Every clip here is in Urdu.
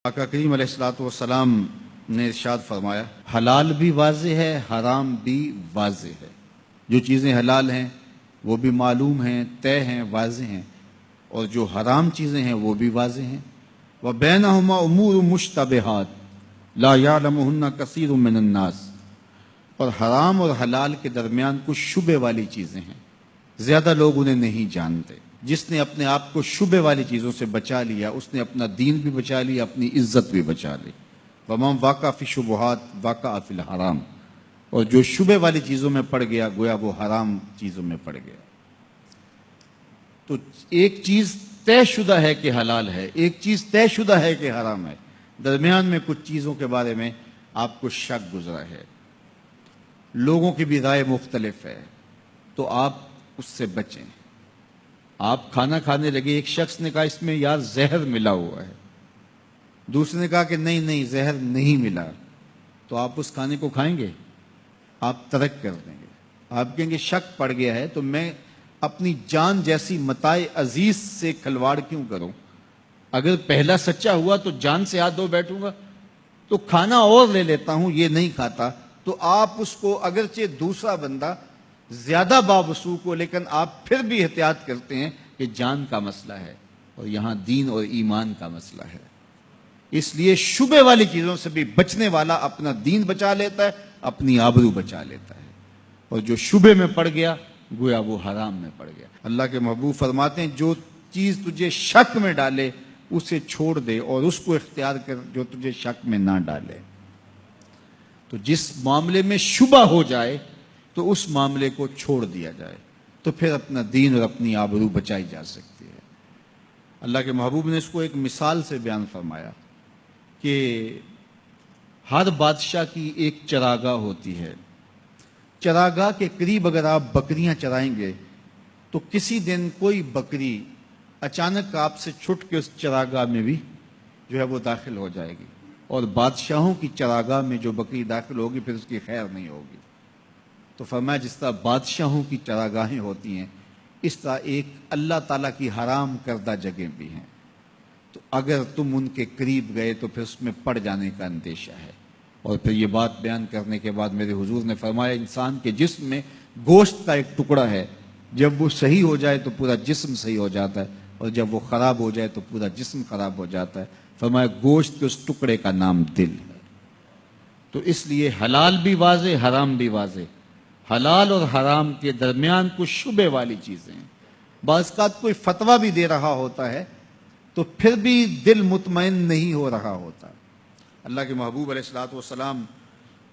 آقا کریم علیہ الصلوۃ والسلام نے ارشاد فرمایا حلال بھی واضح ہے، حرام بھی واضح ہے۔ جو چیزیں حلال ہیں وہ بھی معلوم ہیں، طے ہیں، واضح ہیں، اور جو حرام چیزیں ہیں وہ بھی واضح ہیں۔ وَبَيْنَهُمَا أُمُورٌ مُشْتَبِهَاتٌ لَا يَعْلَمُهُنَّ كَثِيرٌ مِّنَ النَّاسِ، اور حرام اور حلال کے درمیان کچھ شبے والی چیزیں ہیں، زیادہ لوگ انہیں نہیں جانتے۔ جس نے اپنے آپ کو شبے والی چیزوں سے بچا لیا، اس نے اپنا دین بھی بچا لیا، اپنی عزت بھی بچا لی۔ وَمَنْ وَقَعَ فِي الشُّبُهَاتِ وَقَعَ فِي الْحَرَامِ، اور جو شبے والی چیزوں میں پڑ گیا گویا وہ حرام چیزوں میں پڑ گیا۔ تو ایک چیز طے شدہ ہے کہ حلال ہے، ایک چیز طے شدہ ہے کہ حرام ہے، درمیان میں کچھ چیزوں کے بارے میں آپ کو شک گزرا ہے، لوگوں کی بھی رائے مختلف ہے، تو آپ اس سے بچیں۔ آپ کھانا کھانے لگے، ایک شخص نے کہا اس میں یار زہر ملا ہوا ہے، دوسرے نے کہا کہ نہیں زہر نہیں ملا، تو آپ اس کھانے کو کھائیں گے؟ آپ ترک کر دیں گے۔ آپ کہیں گے شک پڑ گیا ہے تو میں اپنی جان جیسی متاع عزیز سے کھلواڑ کیوں کروں؟ اگر پہلا سچا ہوا تو جان سے ہاتھ دھو بیٹھوں گا، تو کھانا اور لے لیتا ہوں، یہ نہیں کھاتا۔ تو آپ اس کو اگرچہ دوسرا بندہ زیادہ باوسوق ہو، لیکن آپ پھر بھی احتیاط کرتے ہیں کہ جان کا مسئلہ ہے، اور یہاں دین اور ایمان کا مسئلہ ہے۔ اس لیے شبے والی چیزوں سے بھی بچنے والا اپنا دین بچا لیتا ہے، اپنی آبرو بچا لیتا ہے، اور جو شبے میں پڑ گیا گویا وہ حرام میں پڑ گیا۔ اللہ کے محبوب فرماتے ہیں جو چیز تجھے شک میں ڈالے اسے چھوڑ دے، اور اس کو اختیار کر جو تجھے شک میں نہ ڈالے۔ تو جس معاملے میں شبہ ہو جائے تو اس معاملے کو چھوڑ دیا جائے، تو پھر اپنا دین اور اپنی آبرو بچائی جا سکتی ہے۔ اللہ کے محبوب نے اس کو ایک مثال سے بیان فرمایا کہ ہر بادشاہ کی ایک چراگاہ ہوتی ہے، چراگاہ کے قریب اگر آپ بکریاں چرائیں گے تو کسی دن کوئی بکری اچانک آپ سے چھٹ کے اس چراگاہ میں بھی جو ہے وہ داخل ہو جائے گی، اور بادشاہوں کی چراگاہ میں جو بکری داخل ہوگی پھر اس کی خیر نہیں ہوگی۔ تو فرمایا جس طرح بادشاہوں کی چراگاہیں ہوتی ہیں، اس طرح ایک اللہ تعالیٰ کی حرام کردہ جگہیں بھی ہیں، تو اگر تم ان کے قریب گئے تو پھر اس میں پڑ جانے کا اندیشہ ہے۔ اور پھر یہ بات بیان کرنے کے بعد میرے حضور نے فرمایا انسان کے جسم میں گوشت کا ایک ٹکڑا ہے، جب وہ صحیح ہو جائے تو پورا جسم صحیح ہو جاتا ہے، اور جب وہ خراب ہو جائے تو پورا جسم خراب ہو جاتا ہے۔ فرمایا گوشت کے اس ٹکڑے کا نام دل ہے۔ تو اس لیے حلال بھی واضح، حرام بھی واضح، حلال اور حرام کے درمیان کچھ شبے والی چیزیں ہیں۔ بعض اوقات کوئی فتویٰ بھی دے رہا ہوتا ہے تو پھر بھی دل مطمئن نہیں ہو رہا ہوتا۔ اللہ کے محبوب علیہ الصلوۃ والسلام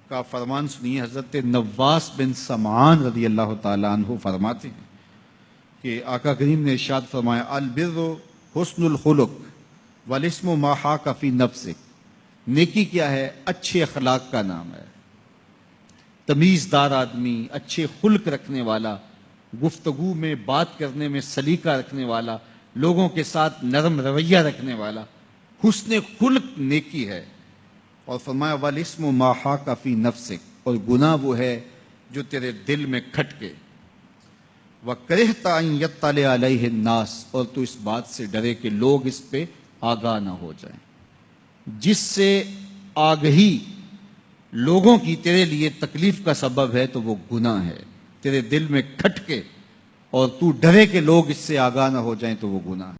کا فرمان سنیے، حضرت نواس بن سمعان رضی اللہ تعالیٰ عنہ فرماتے ہیں کہ آقا کریم نے ارشاد فرمایا البر حسن الخلق والاسم ما حاک فی نفسک، نیکی کیا ہے؟ اچھے اخلاق کا نام ہے۔ تمیزدار آدمی، اچھے خلق رکھنے والا، گفتگو میں بات کرنے میں سلیقہ رکھنے والا، لوگوں کے ساتھ نرم رویہ رکھنے والا، حسن خلق نیکی ہے۔ اور فرمایا والاسم ما حاک فی نفسک، اور گناہ وہ ہے جو تیرے دل میں کھٹکے۔ وَكَرِهْتَ أَن يَطَّلِعَ عَلَيْهِ النَّاسُ، اور تو اس بات سے ڈرے کہ لوگ اس پہ آگاہ نہ ہو جائیں۔ جس سے آگہی لوگوں کی تیرے لیے تکلیف کا سبب ہے تو وہ گناہ ہے، تیرے دل میں کھٹکے اور تو ڈرے کہ لوگ اس سے آگاہ نہ ہو جائیں تو وہ گناہ ہے۔